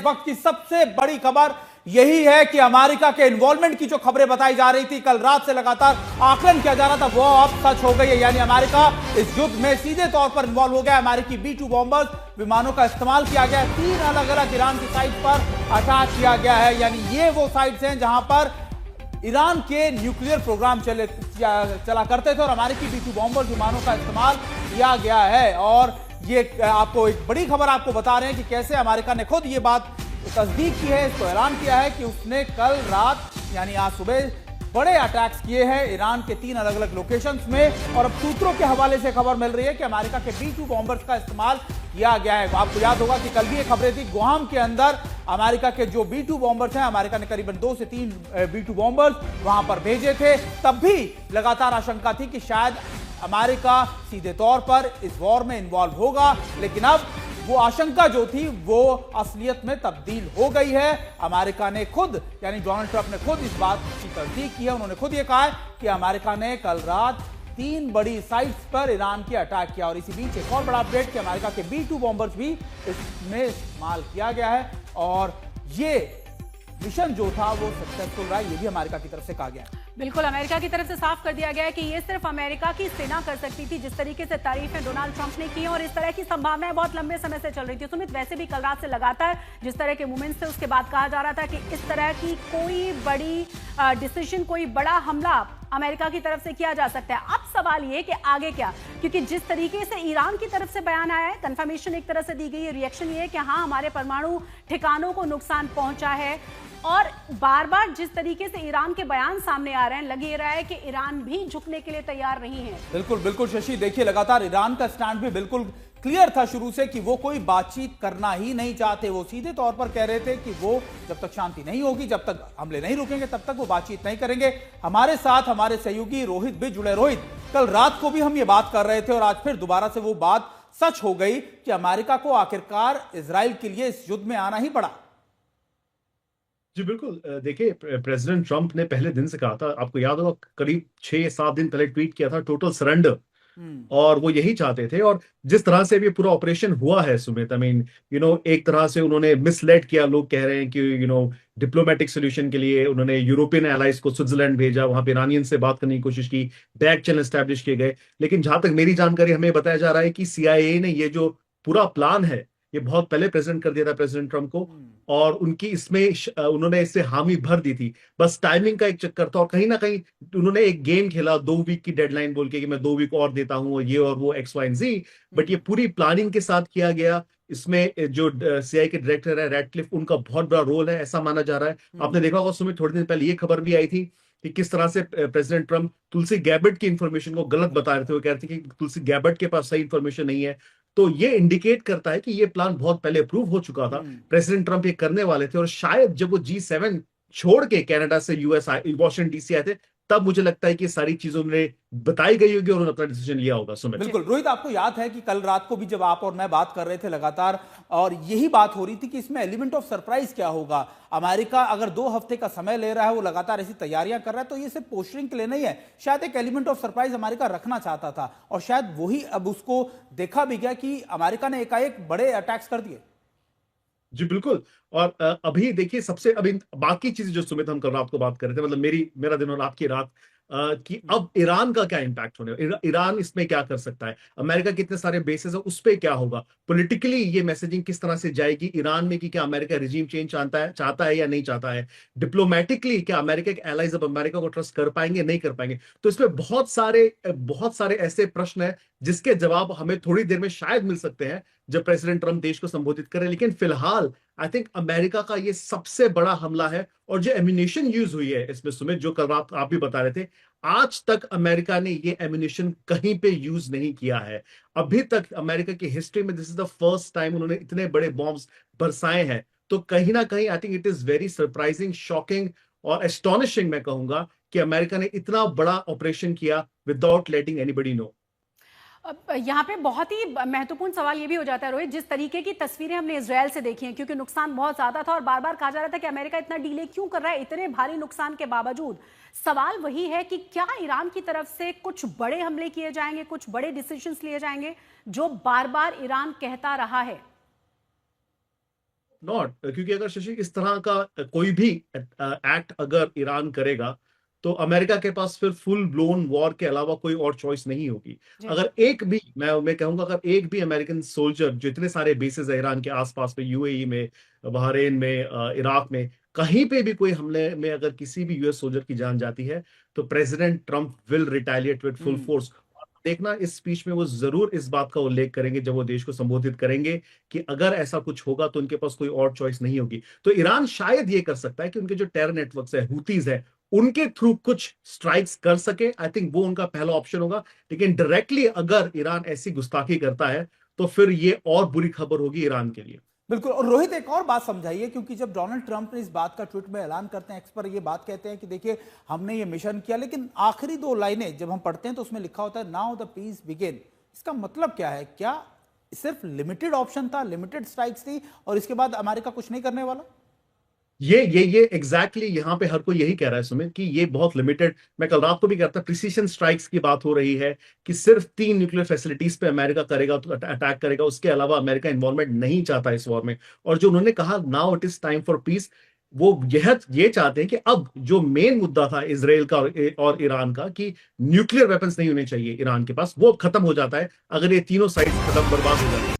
वक्त की सबसे बड़ी खबर यही है कि अमेरिका के इन्वॉल्वमेंट की जो खबरें बताई जा रही थी, कल रात से लगातार आकलन किया जा रहा था, वो अब सच हो गई है। यानी अमेरिका इस युद्ध में सीधे तौर पर इन्वॉल्व हो गया। अमेरिकी B-2 बॉम्बर्स विमानों का इस्तेमाल किया गया। 3 अलग अलग ईरान की साइट पर अटैक किया गया है। यानी ये वो साइट्स हैं जहां पर ईरान के न्यूक्लियर प्रोग्राम चला करते थे और अमेरिकी B-2 बॉम्बर्स विमानों का इस्तेमाल किया गया है। और ये आपको एक बड़ी खबर आपको बता रहे हैं कि कैसे अमेरिका ने खुद ये बात तस्दीक की है, इसको ऐलान किया है कि उसने कल रात यानी आज सुबह बड़े अटैक्स किए हैं ईरान के 3 अलग अलग लोकेशंस में। और अब सूत्रों के हवाले से खबर मिल रही है कि अमेरिका के B-2 बॉम्बर्स का इस्तेमाल किया गया है। आपको याद होगा कि कल भी ये खबरें थी, गुआम के अंदर अमेरिका के जो B-2 बॉम्बर्स हैं, अमेरिका ने करीबन 2 से 3 B-2 बॉम्बर्स वहां पर भेजे थे। तब भी लगातार आशंका थी कि शायद अमेरिका सीधे तौर पर इस वॉर में इन्वॉल्व होगा, लेकिन अब वो आशंका जो थी वो असलियत में तब्दील हो गई है। अमेरिका ने खुद यानी डोनाल्ड ट्रंप ने खुद इस बात की तस्दीक की है। उन्होंने खुद ये कहा है कि अमेरिका ने कल रात 3 बड़ी साइट्स पर ईरान की अटैक किया। और इसी बीच एक और बड़ा अपडेट कि अमेरिका के B-2 बॉम्बर्स भी इसमें इस्तेमाल किया गया है और ये मिशन जो था वो सक्सेसफुल रहा, ये भी अमेरिका की तरफ से कहा गया है। बिल्कुल, अमेरिका की तरफ से साफ कर दिया गया है कि ये सिर्फ अमेरिका की सेना कर सकती थी। जिस तरीके से तारीफें डोनाल्ड ट्रंप ने की और इस तरह की संभावनाएं बहुत लंबे समय से चल रही थी। सुमित, वैसे भी कल रात से लगातार जिस तरह के मूवमेंट्स थे उसके बाद कहा जा रहा था कि इस तरह की कोई बड़ी डिसीजन, कोई बड़ा हमला अमेरिका की तरफ से किया जा सकता है। अब सवाल ये कि आगे क्या, क्योंकि जिस तरीके से ईरान की तरफ से बयान आया है, कंफर्मेशन एक तरह से दी गई है, रिएक्शन ये है कि हाँ, हमारे परमाणु ठिकानों को नुकसान पहुंचा है। और बार बार जिस तरीके से ईरान के बयान सामने आ रहे हैं, लग ये रहा है कि ईरान भी झुकने के लिए तैयार नहीं है। बिल्कुल बिल्कुल शशि, देखिए लगातार ईरान का स्टैंड भी बिल्कुल क्लियर था शुरू से कि वो कोई बातचीत करना ही नहीं चाहते। वो सीधे तौर पर कह रहे थे कि वो जब तक शांति नहीं होगी, जब तक हमले नहीं रुकेंगे, तब तक वो बातचीत नहीं करेंगे। हमारे साथ हमारे सहयोगी रोहित भी जुड़े। रोहित, कल रात को भी हम ये बात कर रहे थे और आज फिर दोबारा से वो बात सच हो गई कि अमेरिका को आखिरकार इजराइल के लिए इस युद्ध में आना ही पड़ा। जी बिल्कुल, देखिए प्रेसिडेंट ट्रंप ने पहले दिन से कहा था, आपको याद होगा करीब 6-7 दिन पहले ट्वीट किया था, टोटल सरेंडर। और वो यही चाहते थे। और जिस तरह से भी पूरा ऑपरेशन हुआ है सुमित, आई मीन एक तरह से उन्होंने मिसलेड किया। लोग कह रहे हैं कि डिप्लोमेटिक सोल्यूशन के लिए उन्होंने यूरोपियन एलाइज को स्विट्जरलैंड भेजा, वहां पे ईरानियन से बात करने की कोशिश की, बैक चैनल एस्टैब्लिश किए गए। लेकिन जहां तक मेरी जानकारी, हमें बताया जा रहा है कि CIA ने ये जो पूरा प्लान है ये बहुत पहले प्रेजेंट कर दिया था प्रेसिडेंट ट्रंप को, और उनकी इसमें उन्होंने इससे हामी भर दी थी। बस टाइमिंग का एक चक्कर था और कहीं ना कहीं उन्होंने एक गेम खेला 2 वीक की डेडलाइन बोल के कि मैं 2 वीक और देता हूं, ये और वो XYZ। बट ये पूरी प्लानिंग के साथ किया गया। इसमें जो CIA के डायरेक्टर है रैटक्लिफ, उनका बहुत बड़ा रोल है ऐसा माना जा रहा है। आपने देखा होगा सुमित, थोड़े दिन पहले ये खबर भी आई थी कि किस तरह से प्रेसिडेंट ट्रंप तुलसी गैबर्ट की इंफॉर्मेशन को गलत बता रहे थे। वो कह रहे थे कि तुलसी गैबर्ट के पास सही इंफॉर्मेशन नहीं है। तो ये इंडिकेट करता है कि ये प्लान बहुत पहले अप्रूव हो चुका था, प्रेसिडेंट ट्रंप ये करने वाले थे। और शायद जब वो G7 छोड़ के कनाडा से US वॉशिंगटन DC आए थे, तब मुझे लगता है कि सारी चीजों में बताई गई होगी और उन्होंने अपना डिसीजन लिया होगा। सुमित, बिल्कुल। रोहित, आपको याद है कि कल रात को भी जब आप और मैं बात कर रहे थे लगातार, और यही बात हो रही थी कि इसमें एलिमेंट ऑफ सरप्राइज क्या होगा। अमेरिका अगर 2 हफ्ते का समय ले रहा है, वो लगातार ऐसी तैयारियां कर रहा है, तो ये सिर्फ पोस्टरिंग के लिए नहीं है। शायद एक एलिमेंट ऑफ सरप्राइज अमेरिका रखना चाहता था और शायद वही अब उसको देखा भी गया कि अमेरिका ने एकाएक बड़े अटैक्स कर दिए। जी बिल्कुल। और अभी देखिए, सबसे अभी बाकी चीजें जो सुमित हम कल रात को बात कर रहे थे, मतलब मेरा दिन और आपकी रात, कि अब ईरान का क्या इंपैक्ट होने, ईरान इसमें क्या कर सकता है, अमेरिका के इतने सारे बेसेस है उस पर क्या होगा, पॉलिटिकली ये मैसेजिंग किस तरह से जाएगी ईरान में कि क्या अमेरिका रिजीम चेंज चाहता है या नहीं चाहता है, डिप्लोमेटिकली क्या अमेरिका के एलाइज अब अमेरिका को ट्रस्ट कर पाएंगे नहीं कर पाएंगे। तो इसमें बहुत सारे ऐसे प्रश्न है जिसके जवाब हमें थोड़ी देर में शायद मिल सकते हैं जब प्रेसिडेंट ट्रंप देश को संबोधित करें। लेकिन फिलहाल आई थिंक अमेरिका का ये सबसे बड़ा हमला है। और जो एम्यूनिशन यूज हुई है इसमें सुमित, जो कल रात आप भी बता रहे थे, आज तक अमेरिका ने ये एम्यूनिशन कहीं पे यूज नहीं किया है। अभी तक अमेरिका की हिस्ट्री में this is the first time उन्होंने इतने बड़े बॉम्ब्स बरसाए हैं। तो कहीं ना कहीं I think it is very surprising, shocking और एस्टॉनिशिंग, मैं कहूंगा, कि अमेरिका ने इतना बड़ा ऑपरेशन किया विदाउट लेटिंग एनीबडी नो। अब यहाँ पे बहुत ही महत्वपूर्ण सवाल ये भी हो जाता है रोहित, जिस तरीके की तस्वीरें हमने इजराइल से देखी हैं, क्योंकि नुकसान बहुत ज्यादा था और बार बार कहा जा रहा था कि अमेरिका इतना डिले क्यों कर रहा है इतने भारी नुकसान के बावजूद। सवाल वही है कि क्या ईरान की तरफ से कुछ बड़े हमले किए जाएंगे, कुछ बड़े डिसीजंस लिए जाएंगे, जो बार बार ईरान कहता रहा है। नॉट, क्योंकि अगर शशि इस तरह का कोई भी एक्ट अगर ईरान करेगा तो अमेरिका के पास फिर फुल ब्लोन वॉर के अलावा कोई और चॉइस नहीं होगी। जी। अगर एक भी, मैं कहूंगा, अगर एक भी अमेरिकन सोल्जर, जो इतने सारे बेसेस है ईरान के आसपास में, यूएई में, बहरीन में, इराक में, कहीं पे भी कोई हमले में अगर किसी भी यूएस सोल्जर की जान जाती है तो president Trump will retaliate with full force. देखना, इस स्पीच में वो जरूर इस बात का उल्लेख करेंगे जब वो देश को संबोधित करेंगे कि अगर ऐसा कुछ होगा तो उनके पास कोई और चॉइस नहीं होगी। तो ईरान शायद ये कर सकता है कि उनके जो टेरर नेटवर्क्स है, हुतीज है, उनके थ्रू कुछ स्ट्राइक्स कर सके। आई थिंक वो उनका पहला ऑप्शन होगा। लेकिन डायरेक्टली अगर ईरान ऐसी गुस्ताखी करता है तो फिर ये और बुरी खबर होगी ईरान के लिए। बिल्कुल। और रोहित, एक और बात समझाइए, क्योंकि जब डोनाल्ड ट्रंप ने इस बात का ट्वीट में ऐलान करते हैं, एक्स पर ये बात कहते हैं कि देखिए हमने ये मिशन किया, लेकिन आखिरी दो लाइनें जब हम पढ़ते हैं तो उसमें लिखा होता है नाउ द पीस बिगिन। इसका मतलब क्या है? क्या सिर्फ लिमिटेड ऑप्शन था, लिमिटेड स्ट्राइक्स थी और इसके बाद अमेरिका कुछ नहीं करने वाला? ये एग्जैक्टली यहाँ पे हर कोई यही कह रहा है सुमित, कि ये बहुत लिमिटेड। मैं कल रात को भी कहता, प्रिसीशन स्ट्राइक्स की बात हो रही है कि सिर्फ 3 न्यूक्लियर फैसिलिटीज पे अमेरिका करेगा, तो अटैक करेगा, उसके अलावा अमेरिका इन्वॉल्वमेंट नहीं चाहता इस वॉर में। और जो उन्होंने कहा now it is time for piece, वो ये चाहते हैं कि अब जो मेन मुद्दा था इसराइल का और ईरान का, कि न्यूक्लियर वेपन्स नहीं होने चाहिए ईरान के पास, वो खत्म हो जाता है अगर ये तीनों साइड खत्म, बर्बाद हो जाती है।